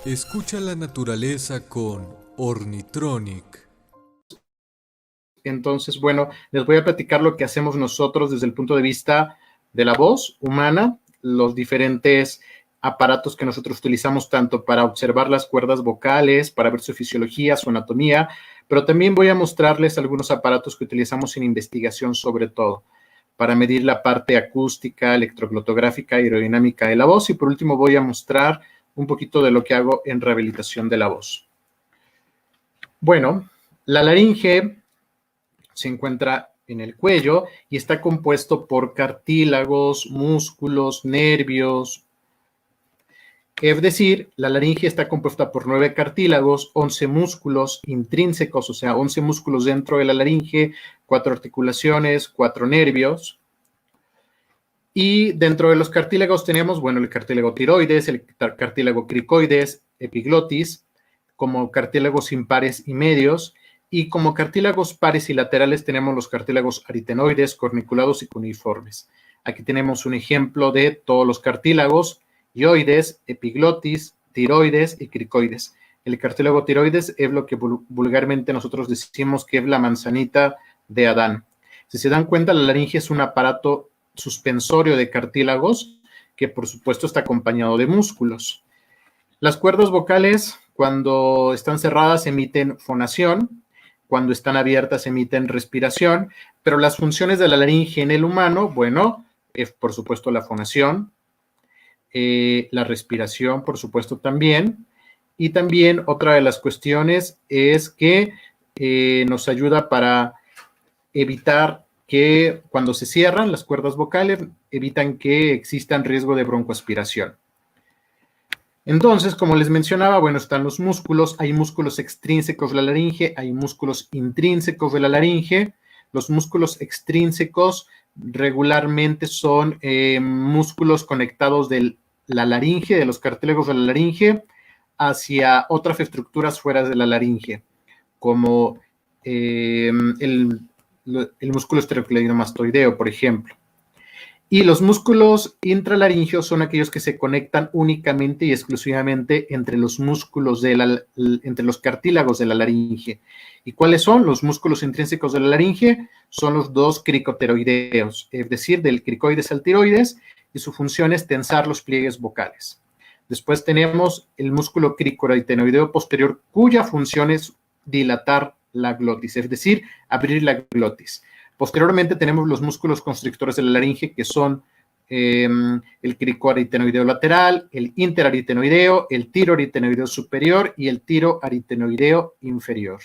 Escucha la naturaleza con Ornitronic. Entonces, bueno, les voy a platicar lo que hacemos nosotros desde el punto de vista de la voz humana, los diferentes aparatos que nosotros utilizamos tanto para observar las cuerdas vocales, para ver su fisiología, su anatomía, pero también voy a mostrarles algunos aparatos que utilizamos en investigación sobre todo, para medir la parte acústica, electroglotográfica, aerodinámica de la voz y por último voy a mostrar un poquito de lo que hago en rehabilitación de la voz. Bueno, la laringe se encuentra en el cuello y está compuesto por cartílagos, músculos, nervios. Es decir, la laringe está compuesta por 9 cartílagos, 11 músculos intrínsecos, o sea, 11 músculos dentro de la laringe, 4 articulaciones, 4 nervios. Y dentro de los cartílagos tenemos, bueno, el cartílago tiroides, el cartílago cricoides, epiglotis, como cartílagos impares y medios, y como cartílagos pares y laterales tenemos los cartílagos aritenoides, corniculados y cuneiformes. Aquí tenemos un ejemplo de todos los cartílagos: ioides, epiglotis, tiroides y cricoides. El cartílago tiroides es lo que vulgarmente nosotros decimos que es la manzanita de Adán. Si se dan cuenta, la laringe es un aparato suspensorio de cartílagos que por supuesto está acompañado de músculos. Las cuerdas vocales, cuando están cerradas, emiten fonación, cuando están abiertas emiten respiración, pero las funciones de la laringe en el humano, bueno, es por supuesto la fonación, la respiración, por supuesto también, y también otra de las cuestiones es que nos ayuda para evitar que cuando se cierran las cuerdas vocales, evitan que existan riesgo de broncoaspiración. Entonces, como les mencionaba, bueno, están los músculos, hay músculos extrínsecos de la laringe, hay músculos intrínsecos de la laringe. Los músculos extrínsecos regularmente son músculos conectados de la laringe, de los cartílagos de la laringe, hacia otras estructuras fuera de la laringe, como el músculo estereocleidomastoideo, por ejemplo. Y los músculos intralaringeos son aquellos que se conectan únicamente y exclusivamente entre los músculos entre los cartílagos de la laringe. ¿Y cuáles son? Los músculos intrínsecos de la laringe son los dos cricoteroideos, es decir, del cricoides al tiroides, y su función es tensar los pliegues vocales. Después tenemos el músculo cricoaritenoideo posterior, cuya función es dilatar la glotis, es decir, abrir la glotis. Posteriormente tenemos los músculos constrictores de la laringe, que son el cricoaritenoideo lateral, el interaritenoideo, el tiroaritenoideo superior y el tiroaritenoideo inferior.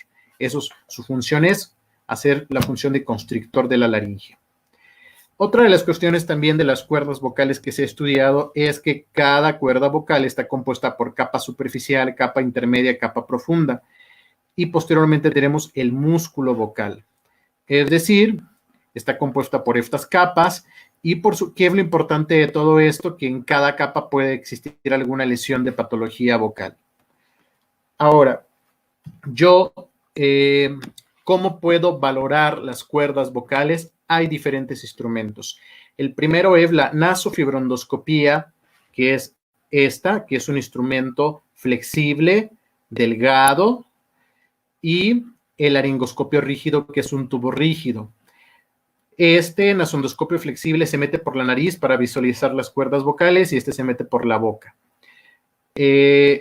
Su función es hacer la función de constrictor de la laringe. Otra de las cuestiones también de las cuerdas vocales que se ha estudiado es que cada cuerda vocal está compuesta por capa superficial, capa intermedia, capa profunda. Y posteriormente tenemos el músculo vocal. Es decir, está compuesta por estas capas y ¿qué es lo importante de todo esto? Que en cada capa puede existir alguna lesión de patología vocal. Ahora, ¿cómo puedo valorar las cuerdas vocales? Hay diferentes instrumentos. El primero es la nasofibrondoscopía, que es esta, que es un instrumento flexible, delgado, y el laringoscopio rígido, que es un tubo rígido. Este nasondoscopio flexible se mete por la nariz para visualizar las cuerdas vocales y este se mete por la boca.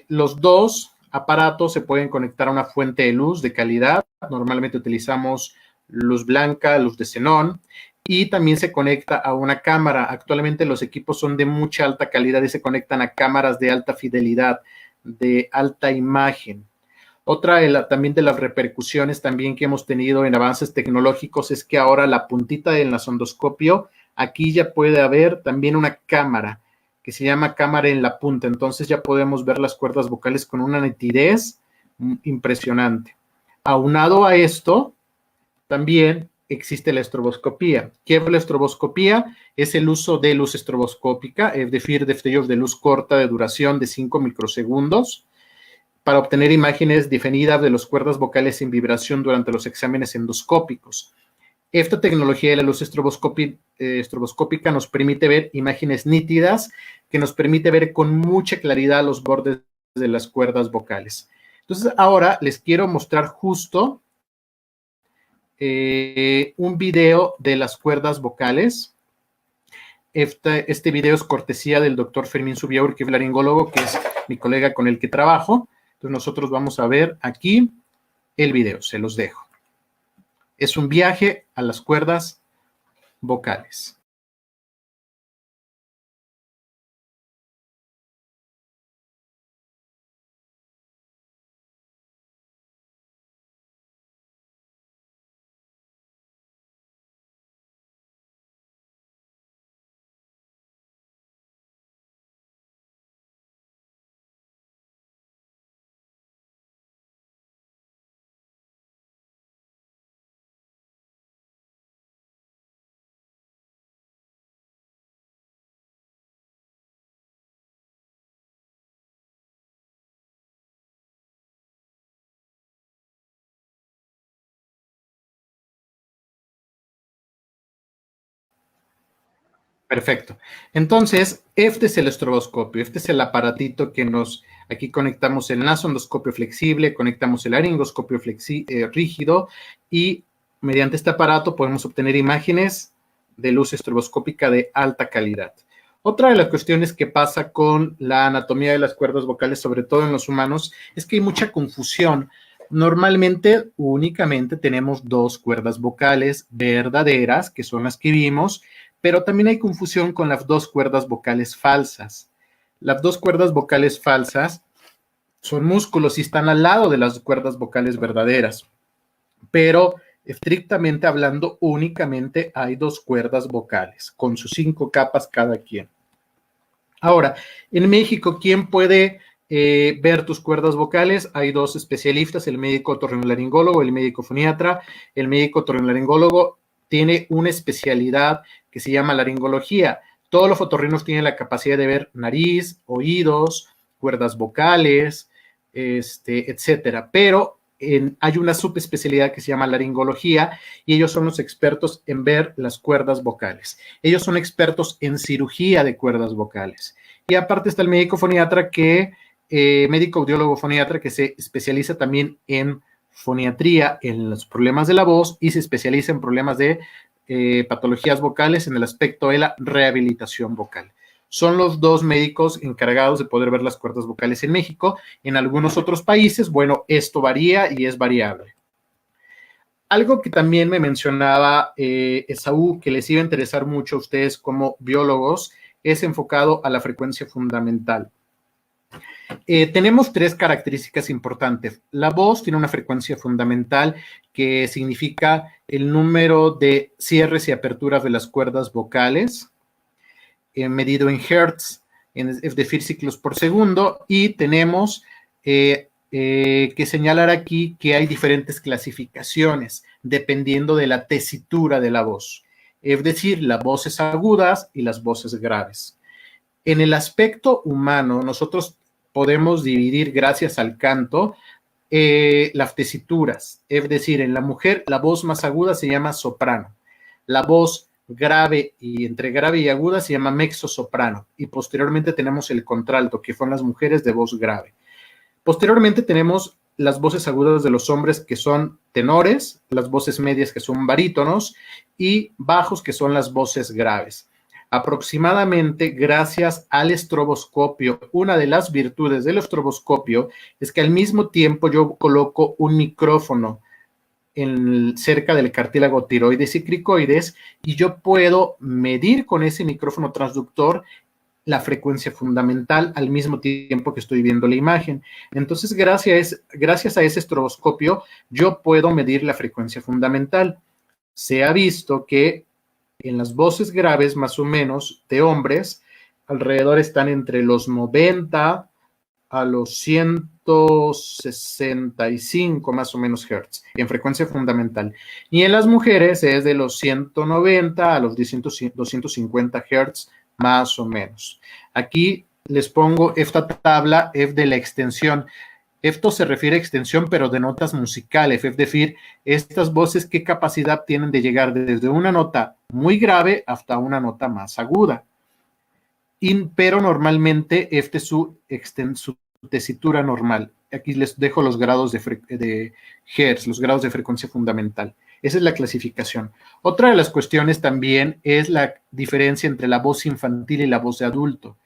Los dos aparatos se pueden conectar a una fuente de luz de calidad. Normalmente utilizamos luz blanca, luz de xenón, y también se conecta a una cámara. Actualmente los equipos son de mucha alta calidad y se conectan a cámaras de alta fidelidad, de alta imagen. Otra también de las repercusiones también que hemos tenido en avances tecnológicos es que ahora la puntita del nasondoscopio, aquí ya puede haber también una cámara que se llama cámara en la punta. Entonces ya podemos ver las cuerdas vocales con una nitidez impresionante. Aunado a esto, también existe la estroboscopía. ¿Qué es la estroboscopía? Es el uso de luz estroboscópica, es decir, destellos de luz corta de duración de 5 microsegundos, para obtener imágenes definidas de las cuerdas vocales en vibración durante los exámenes endoscópicos. Esta tecnología de la luz estroboscópica nos permite ver imágenes nítidas, que nos permite ver con mucha claridad los bordes de las cuerdas vocales. Entonces, ahora les quiero mostrar justo un video de las cuerdas vocales. Este video es cortesía del doctor Fermín Subiaur, que es laringólogo, que es mi colega con el que trabajo. Entonces, nosotros vamos a ver aquí el video, se los dejo. Es un viaje a las cuerdas vocales. Perfecto. Entonces, este es el estroboscopio. Este es el aparatito que aquí conectamos el nasondoscopio flexible, conectamos el laringoscopio rígido y mediante este aparato podemos obtener imágenes de luz estroboscópica de alta calidad. Otra de las cuestiones que pasa con la anatomía de las cuerdas vocales, sobre todo en los humanos, es que hay mucha confusión. Normalmente, únicamente tenemos dos cuerdas vocales verdaderas, que son las que vimos, pero también hay confusión con las dos cuerdas vocales falsas. Las dos cuerdas vocales falsas son músculos y están al lado de las cuerdas vocales verdaderas, pero estrictamente hablando, únicamente hay dos cuerdas vocales, con sus 5 capas cada quien. Ahora, en México, ¿quién puede ver tus cuerdas vocales? Hay dos especialistas, el médico otorrinolaringólogo, el médico foniatra. El médico otorrinolaringólogo tiene una especialidad que se llama laringología. Todos los otorrinos tienen la capacidad de ver nariz, oídos, cuerdas vocales, etcétera. Pero hay una subespecialidad que se llama laringología y ellos son los expertos en ver las cuerdas vocales. Ellos son expertos en cirugía de cuerdas vocales. Y aparte está el médico foniatra médico audiólogo foniatra que se especializa también en foniatría, en los problemas de la voz y se especializa en problemas de patologías vocales en el aspecto de la rehabilitación vocal. Son los dos médicos encargados de poder ver las cuerdas vocales en México. En algunos otros países, bueno, esto varía y es variable. Algo que también me mencionaba Esaú, que les iba a interesar mucho a ustedes como biólogos, es enfocado a la frecuencia fundamental. Tenemos 3 características importantes. La voz tiene una frecuencia fundamental que significa el número de cierres y aperturas de las cuerdas vocales, medido en hertz, es decir, ciclos por segundo, y tenemos que señalar aquí que hay diferentes clasificaciones dependiendo de la tesitura de la voz, es decir, las voces agudas y las voces graves. En el aspecto humano, nosotros podemos dividir, gracias al canto, las tesituras, es decir, en la mujer la voz más aguda se llama soprano, la voz grave y entre grave y aguda se llama mezzosoprano y posteriormente tenemos el contralto, que son las mujeres de voz grave. Posteriormente tenemos las voces agudas de los hombres, que son tenores, las voces medias, que son barítonos, y bajos, que son las voces graves. Aproximadamente, gracias al estroboscopio, una de las virtudes del estroboscopio es que al mismo tiempo yo coloco un micrófono cerca del cartílago tiroides y cricoides y yo puedo medir con ese micrófono transductor la frecuencia fundamental al mismo tiempo que estoy viendo la imagen. Entonces, gracias a ese estroboscopio, yo puedo medir la frecuencia fundamental. Se ha visto que en las voces graves, más o menos, de hombres, alrededor están entre los 90 a los 165 más o menos hertz en frecuencia fundamental. Y en las mujeres es de los 190 a los 250 hertz más o menos. Aquí les pongo esta tabla, es de la extensión. Esto se refiere a extensión, pero de notas musicales, es decir, estas voces qué capacidad tienen de llegar desde una nota muy grave hasta una nota más aguda. Pero normalmente su tesitura normal. Aquí les dejo los grados de Hertz, los grados de frecuencia fundamental. Esa es la clasificación. Otra de las cuestiones también es la diferencia entre la voz infantil y la voz de adulto.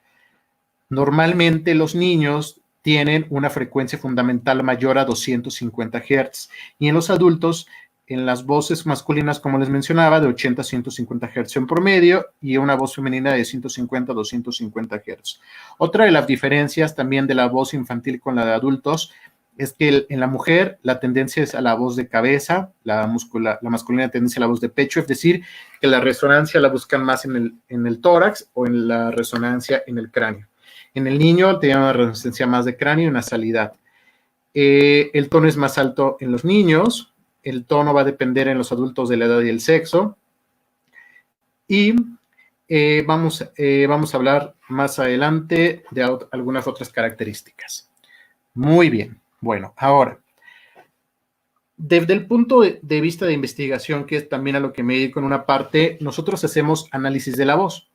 Normalmente los niños tienen una frecuencia fundamental mayor a 250 Hz y en los adultos, en las voces masculinas, como les mencionaba, de 80 a 150 Hz en promedio y una voz femenina de 150 a 250 Hz. Otra de las diferencias también de la voz infantil con la de adultos es que en la mujer la tendencia es a la voz de cabeza, la masculina tendencia a la voz de pecho, es decir, que la resonancia la buscan más en el tórax o en la resonancia en el cráneo. En el niño tiene una resonancia más de cráneo y nasalidad. El tono es más alto en los niños, el tono va a depender en los adultos de la edad y el sexo. Y vamos a hablar más adelante de algunas otras características. Muy bien. Bueno, ahora, desde el punto de vista de investigación, que es también a lo que me dedico en una parte, nosotros hacemos análisis de la voz.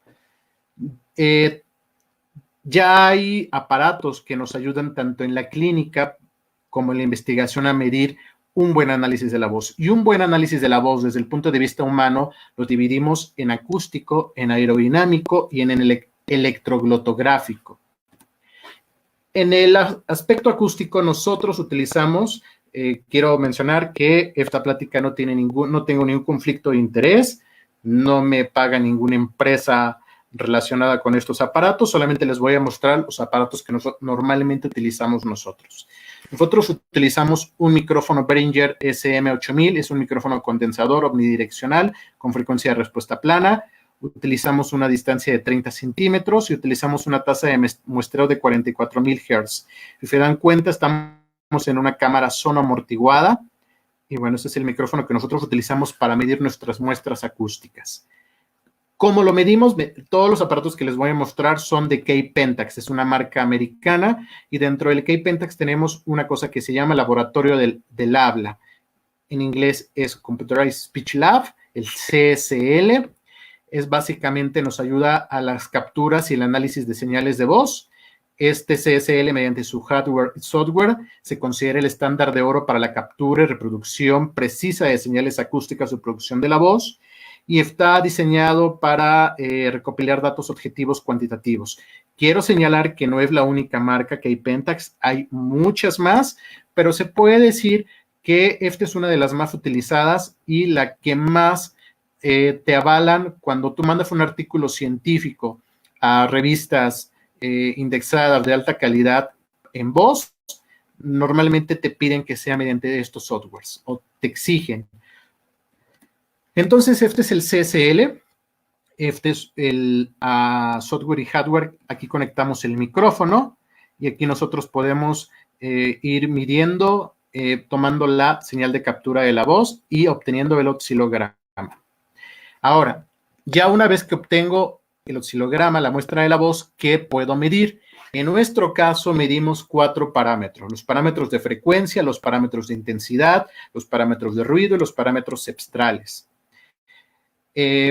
Ya hay aparatos que nos ayudan tanto en la clínica como en la investigación a medir un buen análisis de la voz. Y un buen análisis de la voz desde el punto de vista humano lo dividimos en acústico, en aerodinámico y en el electroglotográfico. En el aspecto acústico nosotros utilizamos, quiero mencionar que esta plática no tengo ningún conflicto de interés, no me paga ninguna empresa relacionada con estos aparatos, solamente les voy a mostrar los aparatos que normalmente utilizamos nosotros. Nosotros utilizamos un micrófono Behringer SM8000, es un micrófono condensador omnidireccional con frecuencia de respuesta plana. Utilizamos una distancia de 30 centímetros y utilizamos una tasa de muestreo de 44,000 Hz. Si se dan cuenta, estamos en una cámara sonoamortiguada y bueno, este es el micrófono que nosotros utilizamos para medir nuestras muestras acústicas. ¿Cómo lo medimos? Todos los aparatos que les voy a mostrar son de K-Pentax, es una marca americana, y dentro del K-Pentax tenemos una cosa que se llama Laboratorio del Habla. En inglés es Computerized Speech Lab, el CSL. Es básicamente nos ayuda a las capturas y el análisis de señales de voz. Este CSL, mediante su hardware y software, se considera el estándar de oro para la captura y reproducción precisa de señales acústicas o producción de la voz, y está diseñado para recopilar datos objetivos cuantitativos. Quiero señalar que no es la única marca K-Pentax, hay muchas más, pero se puede decir que esta es una de las más utilizadas y la que más te avalan cuando tú mandas un artículo científico a revistas indexadas de alta calidad en voz, normalmente te piden que sea mediante estos softwares o te exigen. Entonces, este es el CSL, este es el software y hardware. Aquí conectamos el micrófono y aquí nosotros podemos ir midiendo, tomando la señal de captura de la voz y obteniendo el oscilograma. Ahora, ya una vez que obtengo el oscilograma, la muestra de la voz, ¿qué puedo medir? En nuestro caso, medimos 4 parámetros. Los parámetros de frecuencia, los parámetros de intensidad, los parámetros de ruido y los parámetros cepstrales.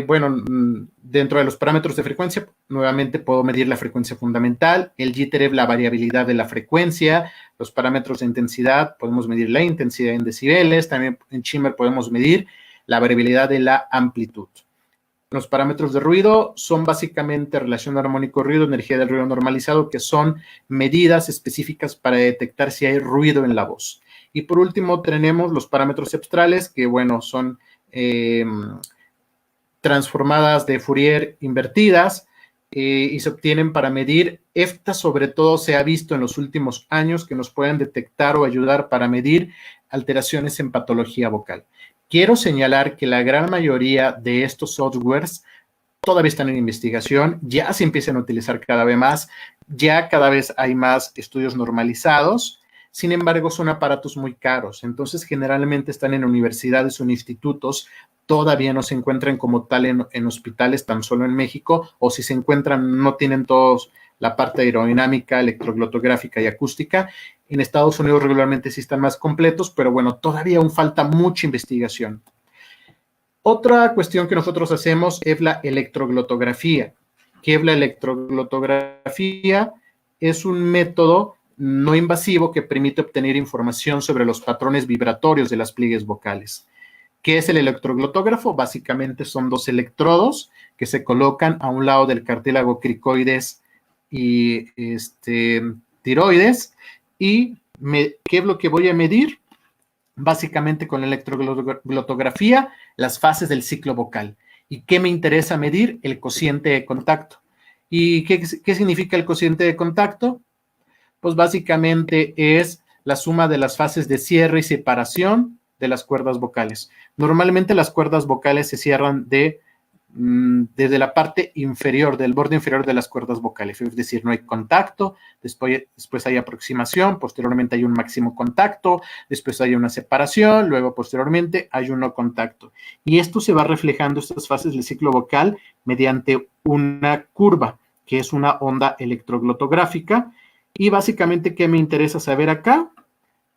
Bueno, dentro de los parámetros de frecuencia, nuevamente puedo medir la frecuencia fundamental, el jitter es la variabilidad de la frecuencia, los parámetros de intensidad, podemos medir la intensidad en decibeles, también en Shimmer podemos medir la variabilidad de la amplitud. Los parámetros de ruido son básicamente relación armónico-ruido, energía del ruido normalizado, que son medidas específicas para detectar si hay ruido en la voz. Y por último tenemos los parámetros cepstrales, que bueno, son transformadas de Fourier invertidas y se obtienen para medir. Esta sobre todo se ha visto en los últimos años que nos pueden detectar o ayudar para medir alteraciones en patología vocal. Quiero señalar que la gran mayoría de estos softwares todavía están en investigación, ya se empiezan a utilizar cada vez más, ya cada vez hay más estudios normalizados. Sin embargo, son aparatos muy caros, entonces generalmente están en universidades o en institutos, todavía no se encuentran como tal en hospitales, tan solo en México, o si se encuentran no tienen todos la parte aerodinámica, electroglotográfica y acústica. En Estados Unidos regularmente sí están más completos, pero bueno, todavía aún falta mucha investigación. Otra cuestión que nosotros hacemos es la electroglotografía. ¿Qué es la electroglotografía? Es un método no invasivo que permite obtener información sobre los patrones vibratorios de las pliegues vocales. ¿Qué es el electroglotógrafo? Básicamente son 2 electrodos que se colocan a un lado del cartílago cricoides y tiroides. ¿Y qué es lo que voy a medir? Básicamente con la electroglotografía, las fases del ciclo vocal. ¿Y qué me interesa medir? El cociente de contacto. ¿Y qué significa el cociente de contacto? Pues básicamente es la suma de las fases de cierre y separación de las cuerdas vocales. Normalmente las cuerdas vocales se cierran desde la parte inferior, del borde inferior de las cuerdas vocales, es decir, no hay contacto, después hay aproximación, posteriormente hay un máximo contacto, después hay una separación, luego posteriormente hay un no contacto. Y esto se va reflejando, estas fases del ciclo vocal, mediante una curva, que es una onda electroglotográfica. Y básicamente, ¿qué me interesa saber acá?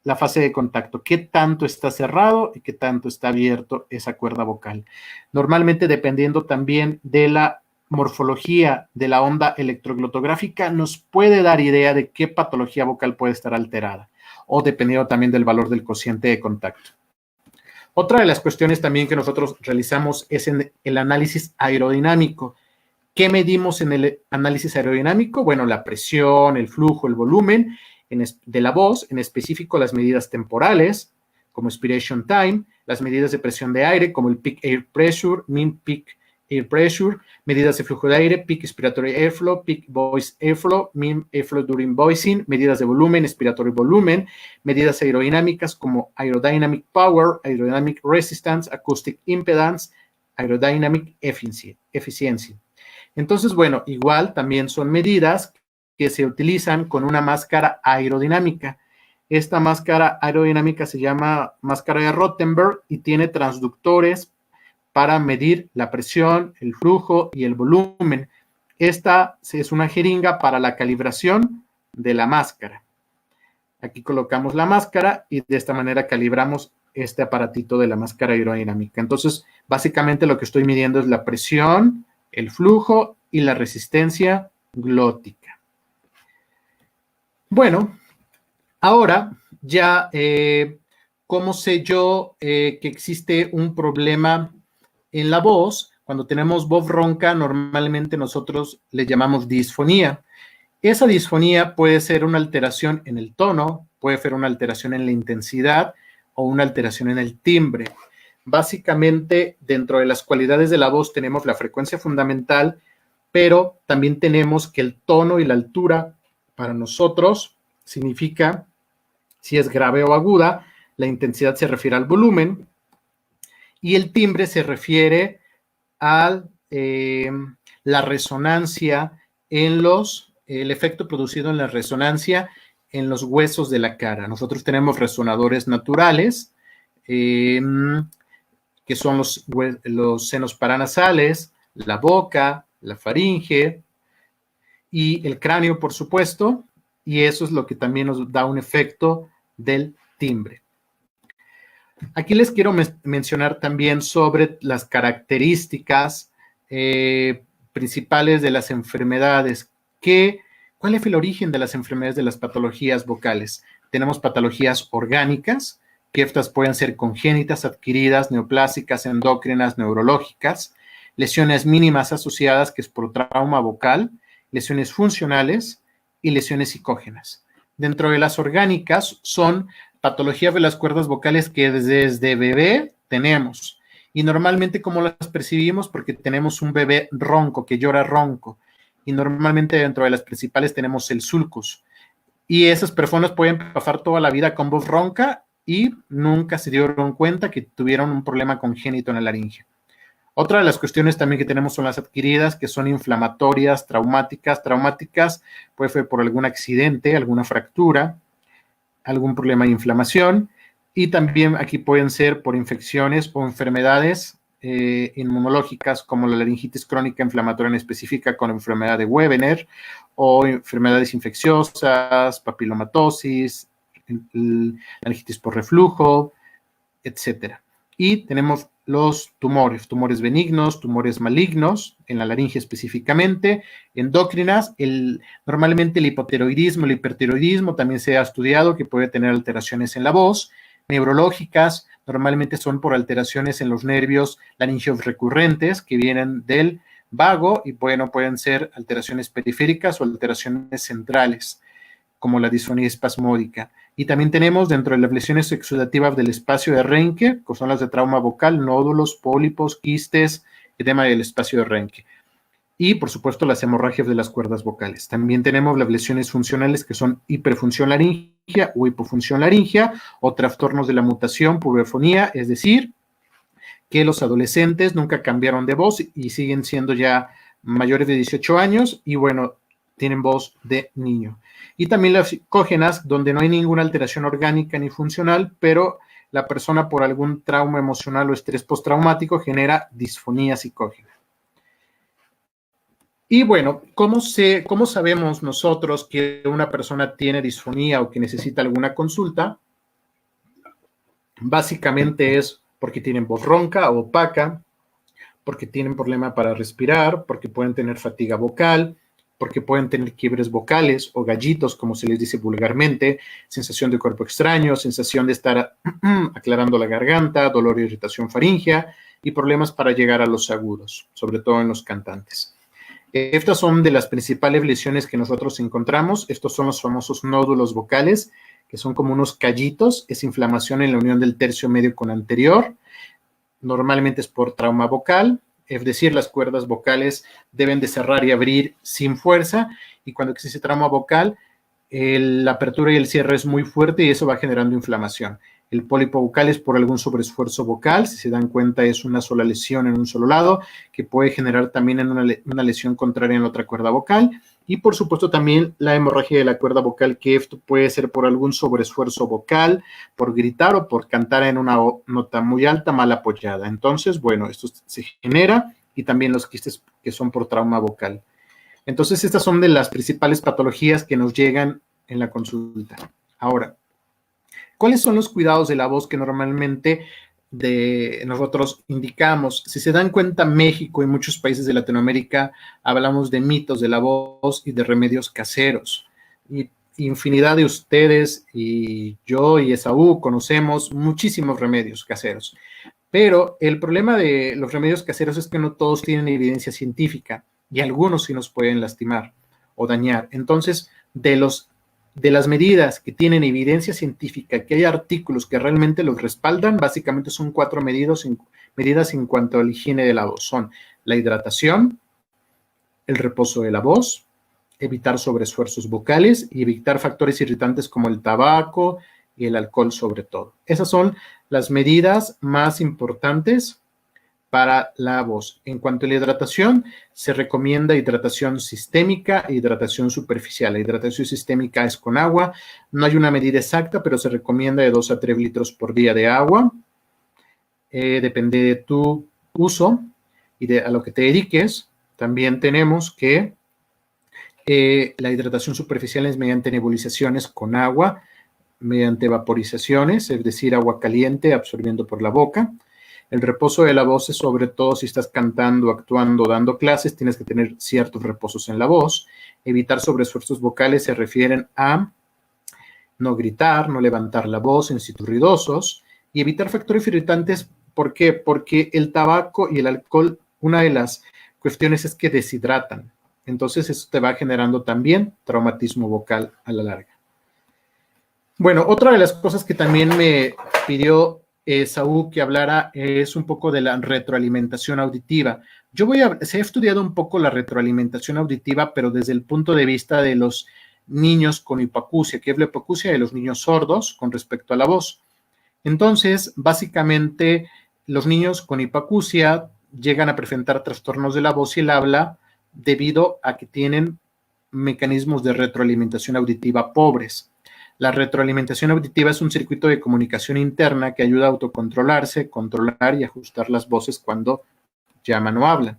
La fase de contacto, qué tanto está cerrado y qué tanto está abierto esa cuerda vocal. Normalmente, dependiendo también de la morfología de la onda electroglotográfica, nos puede dar idea de qué patología vocal puede estar alterada, o dependiendo también del valor del cociente de contacto. Otra de las cuestiones también que nosotros realizamos es en el análisis aerodinámico. ¿Qué medimos en el análisis aerodinámico? Bueno, la presión, el flujo, el volumen de la voz, en específico las medidas temporales, como expiration time, las medidas de presión de aire, como el peak air pressure, mean peak air pressure, medidas de flujo de aire, peak expiratory airflow, peak voice airflow, mean airflow during voicing, medidas de volumen, expiratory volumen, medidas aerodinámicas como aerodynamic power, aerodynamic resistance, acoustic impedance, aerodynamic efficiency. Entonces, bueno, igual también son medidas que se utilizan con una máscara aerodinámica. Esta máscara aerodinámica se llama máscara de Rothenberg y tiene transductores para medir la presión, el flujo y el volumen. Esta es una jeringa para la calibración de la máscara. Aquí colocamos la máscara y de esta manera calibramos este aparatito de la máscara aerodinámica. Entonces, básicamente lo que estoy midiendo es la presión, el flujo y la resistencia glótica. Bueno, ahora ya, ¿cómo sé yo que existe un problema en la voz? Cuando tenemos voz ronca, normalmente nosotros le llamamos disfonía. Esa disfonía puede ser una alteración en el tono, puede ser una alteración en la intensidad o una alteración en el timbre. Básicamente, dentro de las cualidades de la voz tenemos la frecuencia fundamental, pero también tenemos que el tono y la altura para nosotros significa si es grave o aguda, la intensidad se refiere al volumen y el timbre se refiere a la resonancia el efecto producido en la resonancia en los huesos de la cara. Nosotros tenemos resonadores naturales, que son los senos paranasales, la boca, la faringe y el cráneo, por supuesto, y eso es lo que también nos da un efecto del timbre. Aquí les quiero mencionar también sobre las características principales de las enfermedades. ¿Cuál es el origen de las enfermedades de las patologías vocales? Tenemos patologías orgánicas, que estas pueden ser congénitas, adquiridas, neoplásicas, endócrinas, neurológicas, lesiones mínimas asociadas, que es por trauma vocal, lesiones funcionales y lesiones psicógenas. Dentro de las orgánicas son patologías de las cuerdas vocales que desde bebé tenemos. Y normalmente, ¿cómo las percibimos? Porque tenemos un bebé ronco, que llora ronco. Y normalmente dentro de las principales tenemos el sulcus. Y esas personas pueden pasar toda la vida con voz ronca y nunca se dieron cuenta que tuvieron un problema congénito en la laringe. Otra de las cuestiones también que tenemos son las adquiridas, que son inflamatorias, traumáticas. Traumáticas puede ser por algún accidente, alguna fractura, algún problema de inflamación. Y también aquí pueden ser por infecciones o enfermedades inmunológicas, como la laringitis crónica inflamatoria en específica con enfermedad de Wegener, o enfermedades infecciosas, papilomatosis, laringitis por reflujo, etcétera. Y tenemos los tumores benignos, tumores malignos, en la laringe específicamente, endócrinas, normalmente el hipotiroidismo, el hipertiroidismo también se ha estudiado que puede tener alteraciones en la voz, neurológicas, normalmente son por alteraciones en los nervios laringeos recurrentes que vienen del vago y bueno, pueden ser alteraciones periféricas o alteraciones centrales, como la disfonía espasmódica. Y también tenemos dentro de las lesiones exudativas del espacio de Renke, que son las de trauma vocal, nódulos, pólipos, quistes, edema del espacio de Renke. Y, por supuesto, las hemorragias de las cuerdas vocales. También tenemos las lesiones funcionales que son hiperfunción laringia o hipofunción laringia o trastornos de la mutación, pubefonía, es decir, que los adolescentes nunca cambiaron de voz y siguen siendo ya mayores de 18 años y, bueno, tienen voz de niño. Y también las psicógenas, donde no hay ninguna alteración orgánica ni funcional, pero la persona por algún trauma emocional o estrés postraumático genera disfonía psicógena. Y bueno, ¿cómo sabemos nosotros que una persona tiene disfonía o que necesita alguna consulta? Básicamente es porque tienen voz ronca o opaca, porque tienen problema para respirar, porque pueden tener fatiga vocal, porque pueden tener quiebres vocales o gallitos, como se les dice vulgarmente, sensación de cuerpo extraño, sensación de estar aclarando la garganta, dolor e irritación faríngea y problemas para llegar a los agudos, sobre todo en los cantantes. Estas son de las principales lesiones que nosotros encontramos. Estos son los famosos nódulos vocales, que son como unos callitos. Es inflamación en la unión del tercio medio con anterior. Normalmente es por trauma vocal, es decir, las cuerdas vocales deben de cerrar y abrir sin fuerza, y cuando existe trauma vocal, la apertura y el cierre es muy fuerte y eso va generando inflamación. El pólipo vocal es por algún sobreesfuerzo vocal, si se dan cuenta es una sola lesión en un solo lado, que puede generar también en una lesión contraria en la otra cuerda vocal, y por supuesto también la hemorragia de la cuerda vocal, que esto puede ser por algún sobreesfuerzo vocal, por gritar o por cantar en una nota muy alta, mal apoyada. Entonces, bueno, esto se genera, y también los quistes que son por trauma vocal. Entonces, estas son de las principales patologías que nos llegan en la consulta. Ahora, ¿cuáles son los cuidados de la voz que normalmente nosotros indicamos? Si se dan cuenta, México y muchos países de Latinoamérica hablamos de mitos de la voz y de remedios caseros. Y infinidad de ustedes y yo y Esaú conocemos muchísimos remedios caseros. Pero el problema de los remedios caseros es que no todos tienen evidencia científica y algunos sí nos pueden lastimar o dañar. Entonces, de las medidas que tienen evidencia científica, que hay artículos que realmente los respaldan, básicamente son 4 medidas en cuanto a la higiene de la voz. Son la hidratación, el reposo de la voz, evitar sobreesfuerzos vocales y evitar factores irritantes como el tabaco y el alcohol sobre todo. Esas son las medidas más importantes para la voz. En cuanto a la hidratación, se recomienda hidratación sistémica e hidratación superficial. La hidratación sistémica es con agua. No hay una medida exacta, pero se recomienda de 2 a 3 litros por día de agua. Depende de tu uso y a lo que te dediques. También tenemos que la hidratación superficial es mediante nebulizaciones con agua, mediante vaporizaciones, es decir, agua caliente absorbiendo por la boca. El reposo de la voz es sobre todo si estás cantando, actuando, dando clases, tienes que tener ciertos reposos en la voz. Evitar sobreesfuerzos vocales se refieren a no gritar, no levantar la voz en sitios ruidosos y evitar factores irritantes. ¿Por qué? Porque el tabaco y el alcohol, una de las cuestiones es que deshidratan. Entonces eso te va generando también traumatismo vocal a la larga. Bueno, otra de las cosas que también me pidió Saúl que hablara es un poco de la retroalimentación auditiva. Se ha estudiado un poco la retroalimentación auditiva, pero desde el punto de vista de los niños con hipoacusia, que es la hipoacusia de los niños sordos con respecto a la voz. Entonces, básicamente, los niños con hipoacusia llegan a presentar trastornos de la voz y el habla debido a que tienen mecanismos de retroalimentación auditiva pobres. La retroalimentación auditiva es un circuito de comunicación interna que ayuda a autocontrolarse, controlar y ajustar las voces cuando llaman o hablan.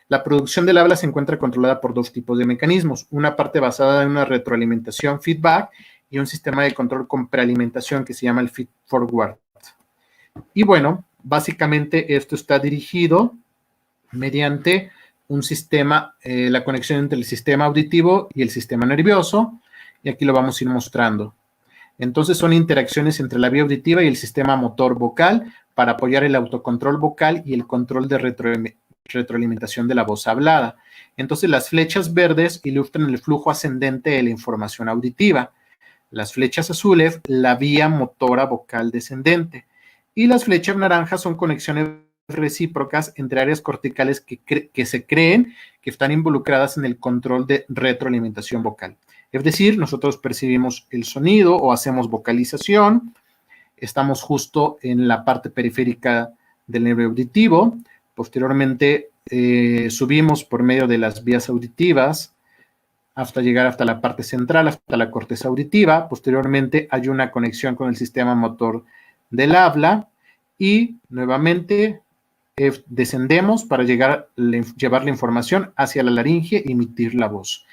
La producción del habla se encuentra controlada por 2 tipos de mecanismos, una parte basada en una retroalimentación feedback y un sistema de control con prealimentación que se llama el feed forward. Y bueno, Básicamente esto está dirigido mediante un sistema, la conexión entre el sistema auditivo y el sistema nervioso, y aquí lo vamos a ir mostrando. Entonces son interacciones entre la vía auditiva y el sistema motor vocal para apoyar el autocontrol vocal y el control de retroalimentación de la voz hablada. Entonces las flechas verdes ilustran el flujo ascendente de la información auditiva, las flechas azules la vía motora vocal descendente y las flechas naranjas son conexiones recíprocas entre áreas corticales que se creen que están involucradas en el control de retroalimentación vocal. Es decir, nosotros percibimos el sonido o hacemos vocalización, estamos justo en la parte periférica del nervio auditivo, posteriormente subimos por medio de las vías auditivas hasta llegar hasta la parte central, hasta la corteza auditiva, posteriormente hay una conexión con el sistema motor del habla y nuevamente descendemos para llevar la información hacia la laringe y emitir la voz.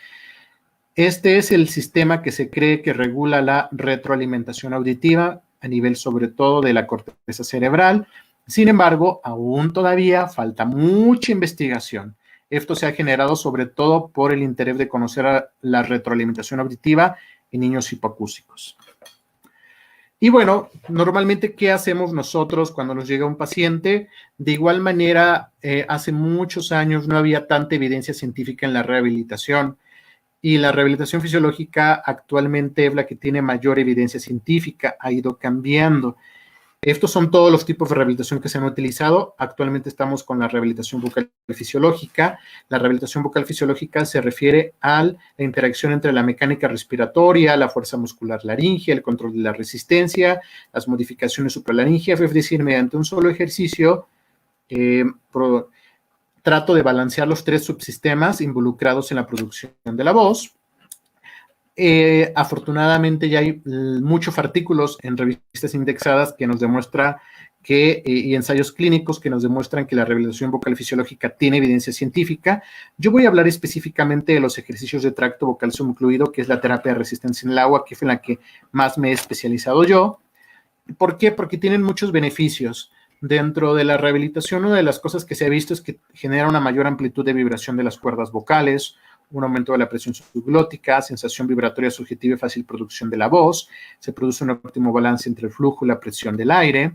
Este es el sistema que se cree que regula la retroalimentación auditiva a nivel sobre todo de la corteza cerebral. Sin embargo, aún todavía falta mucha investigación. Esto se ha generado sobre todo por el interés de conocer la retroalimentación auditiva en niños hipoacúsicos. Y bueno, normalmente, ¿qué hacemos nosotros cuando nos llega un paciente? De igual manera, hace muchos años no había tanta evidencia científica en la rehabilitación. Y la rehabilitación fisiológica actualmente es la que tiene mayor evidencia científica, ha ido cambiando. Estos son todos los tipos de rehabilitación que se han utilizado. Actualmente estamos con la rehabilitación vocal fisiológica. La rehabilitación vocal fisiológica se refiere a la interacción entre la mecánica respiratoria, la fuerza muscular laringea, el control de la resistencia, las modificaciones supralaríngeas, es decir, mediante un solo ejercicio, trato de balancear los tres subsistemas involucrados en la producción de la voz. Afortunadamente ya hay muchos artículos en revistas indexadas que nos demuestra que, y ensayos clínicos que nos demuestran que la rehabilitación vocal fisiológica tiene evidencia científica. Yo voy a hablar específicamente de los ejercicios de tracto vocal subocluido, que es la terapia de resistencia en el agua, que fue en la que más me he especializado yo. ¿Por qué? Porque tienen muchos beneficios. Dentro de la rehabilitación, una de las cosas que se ha visto es que genera una mayor amplitud de vibración de las cuerdas vocales, un aumento de la presión subglótica, sensación vibratoria subjetiva y fácil producción de la voz, se produce un óptimo balance entre el flujo y la presión del aire,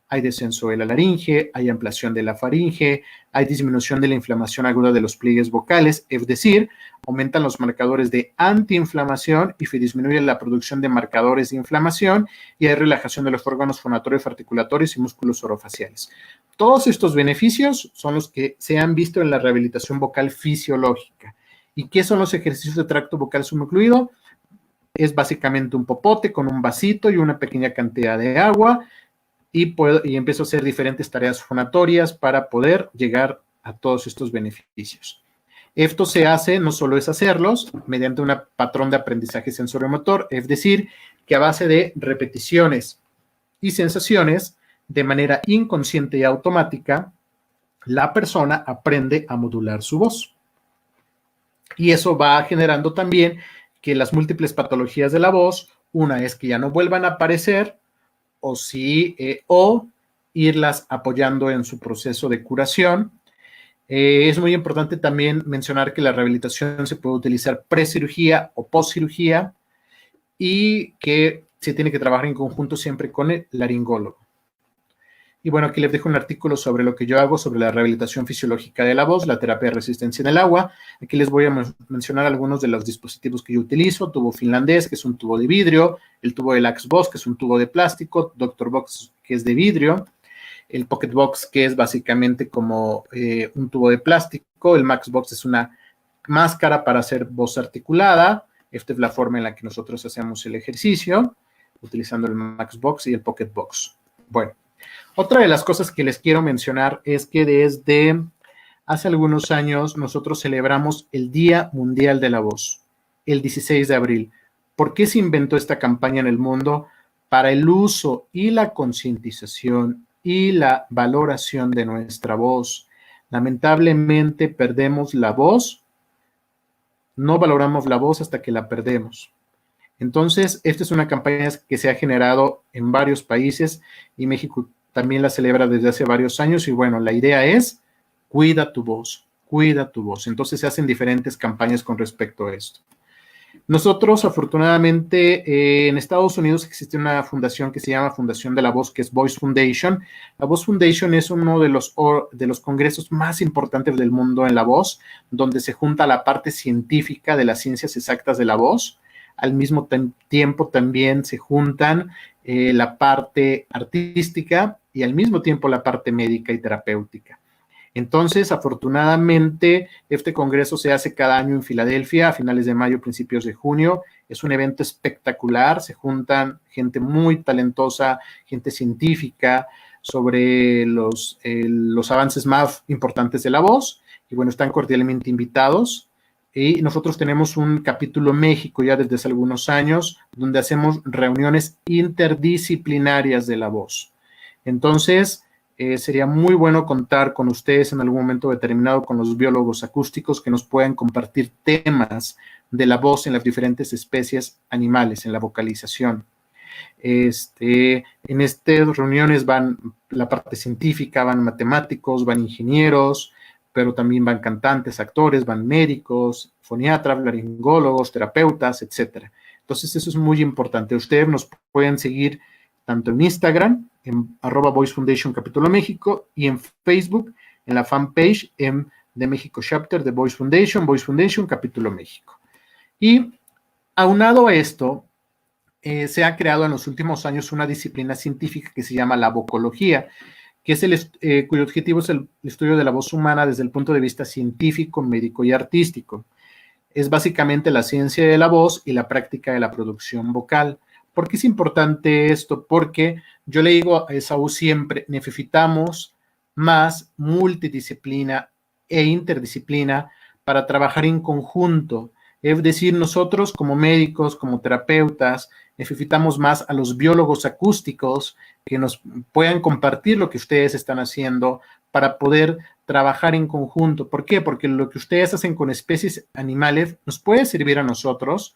hay descenso de la laringe, hay ampliación de la faringe, hay disminución de la inflamación aguda de los pliegues vocales, es decir, aumentan los marcadores de antiinflamación y se disminuye la producción de marcadores de inflamación y hay relajación de los órganos fonatorios, articulatorios y músculos orofaciales. Todos estos beneficios son los que se han visto en la rehabilitación vocal fisiológica. ¿Y qué son los ejercicios de tracto vocal subocluido? Es básicamente un popote con un vasito y una pequeña cantidad de agua y empiezo a hacer diferentes tareas fonatorias para poder llegar a todos estos beneficios. Esto se hace, no solo es hacerlos, mediante un patrón de aprendizaje sensoriomotor, es decir, que a base de repeticiones y sensaciones, de manera inconsciente y automática, la persona aprende a modular su voz. Y eso va generando también que las múltiples patologías de la voz, una es que ya no vuelvan a aparecer, o irlas apoyando en su proceso de curación. Es muy importante también mencionar que la rehabilitación se puede utilizar pre-cirugía o post-cirugía y que se tiene que trabajar en conjunto siempre con el laringólogo. Y bueno, aquí les dejo un artículo sobre lo que yo hago sobre la rehabilitación fisiológica de la voz, la terapia de resistencia en el agua. Aquí les voy a mencionar algunos de los dispositivos que yo utilizo. Tubo finlandés, que es un tubo de vidrio, el tubo de Laxbox, que es un tubo de plástico, Doctor Box, que es de vidrio, el Pocket Box, que es básicamente como un tubo de plástico, el Max Box es una máscara para hacer voz articulada. Esta es la forma en la que nosotros hacemos el ejercicio, utilizando el Max Box y el Pocket Box. Bueno. Otra de las cosas que les quiero mencionar es que desde hace algunos años nosotros celebramos el Día Mundial de la Voz, el 16 de abril. ¿Por qué se inventó esta campaña en el mundo? Para el uso y la concientización y la valoración de nuestra voz. Lamentablemente perdemos la voz, no valoramos la voz hasta que la perdemos. Entonces, esta es una campaña que se ha generado en varios países y México también la celebra desde hace varios años y bueno, la idea es cuida tu voz, cuida tu voz. Entonces se hacen diferentes campañas con respecto a esto. Nosotros, afortunadamente, en Estados Unidos existe una fundación que se llama Fundación de la Voz, que es Voice Foundation. La Voice Foundation es uno de los congresos más importantes del mundo en la voz, donde se junta la parte científica de las ciencias exactas de la voz. Al mismo tiempo también se juntan la parte artística y al mismo tiempo la parte médica y terapéutica. Entonces, afortunadamente, este congreso se hace cada año en Filadelfia a finales de mayo, principios de junio. Es un evento espectacular, se juntan gente muy talentosa, gente científica sobre los avances más importantes de la voz. Y bueno, están cordialmente invitados. Y nosotros tenemos un capítulo México ya desde hace algunos años, donde hacemos reuniones interdisciplinarias de la voz. Entonces, sería muy bueno contar con ustedes en algún momento determinado con los biólogos acústicos que nos puedan compartir temas de la voz en las diferentes especies animales, en la vocalización. En estas reuniones van la parte científica, van matemáticos, van ingenieros, pero también van cantantes, actores, van médicos, foniatras, laringólogos, terapeutas, etcétera. Entonces eso es muy importante. Ustedes nos pueden seguir tanto en Instagram, en @Voice Foundation Capítulo México, y en Facebook, en la fanpage de México Chapter de Voice Foundation Capítulo México. Y aunado a esto, se ha creado en los últimos años una disciplina científica que se llama la vocología, que es cuyo objetivo es el estudio de la voz humana desde el punto de vista científico, médico y artístico. Es básicamente la ciencia de la voz y la práctica de la producción vocal. ¿Por qué es importante esto? Porque yo le digo a Esaú siempre, necesitamos más multidisciplina e interdisciplina para trabajar en conjunto. Es decir, nosotros como médicos, como terapeutas, necesitamos más a los biólogos acústicos que nos puedan compartir lo que ustedes están haciendo para poder trabajar en conjunto. ¿Por qué? Porque lo que ustedes hacen con especies animales nos puede servir a nosotros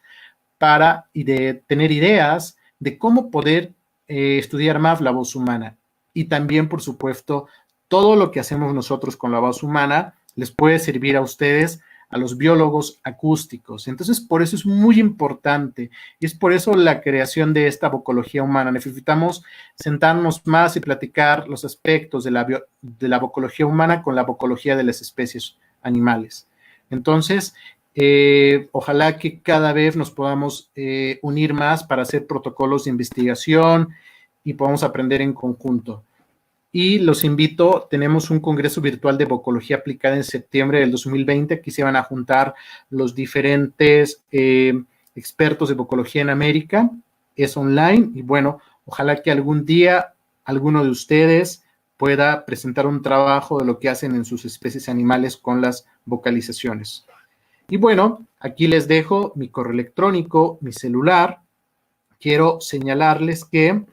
de tener ideas de cómo poder estudiar más la voz humana. Y también, por supuesto, todo lo que hacemos nosotros con la voz humana les puede servir a ustedes, a los biólogos acústicos. Entonces, por eso es muy importante y es por eso la creación de esta vocología humana. Necesitamos sentarnos más y platicar los aspectos de la vocología humana con la vocología de las especies animales. Entonces, ojalá que cada vez nos podamos unir más para hacer protocolos de investigación y podamos aprender en conjunto. Y los invito, tenemos un congreso virtual de vocología aplicada en septiembre del 2020. Aquí se van a juntar los diferentes expertos de vocología en América. Es online y bueno, ojalá que algún día alguno de ustedes pueda presentar un trabajo de lo que hacen en sus especies animales con las vocalizaciones. Y bueno, aquí les dejo mi correo electrónico, mi celular. Quiero señalarles que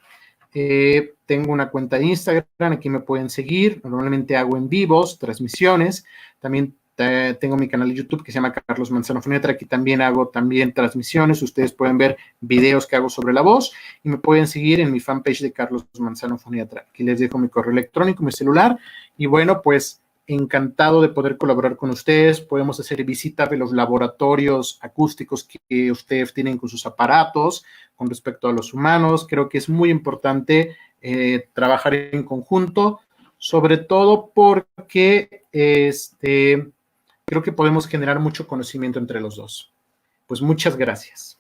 tengo una cuenta de Instagram, aquí me pueden seguir. Normalmente hago en vivos, transmisiones. También tengo mi canal de YouTube que se llama Carlos Manzano Foniatra. Aquí también hago transmisiones. Ustedes pueden ver videos que hago sobre la voz y me pueden seguir en mi fanpage de Carlos Manzano Foniatra. Aquí les dejo mi correo electrónico, mi celular. Y bueno, pues encantado de poder colaborar con ustedes. Podemos hacer visitas de los laboratorios acústicos que ustedes tienen con sus aparatos con respecto a los humanos. Creo que es muy importante trabajar en conjunto, sobre todo porque creo que podemos generar mucho conocimiento entre los dos. Pues muchas gracias.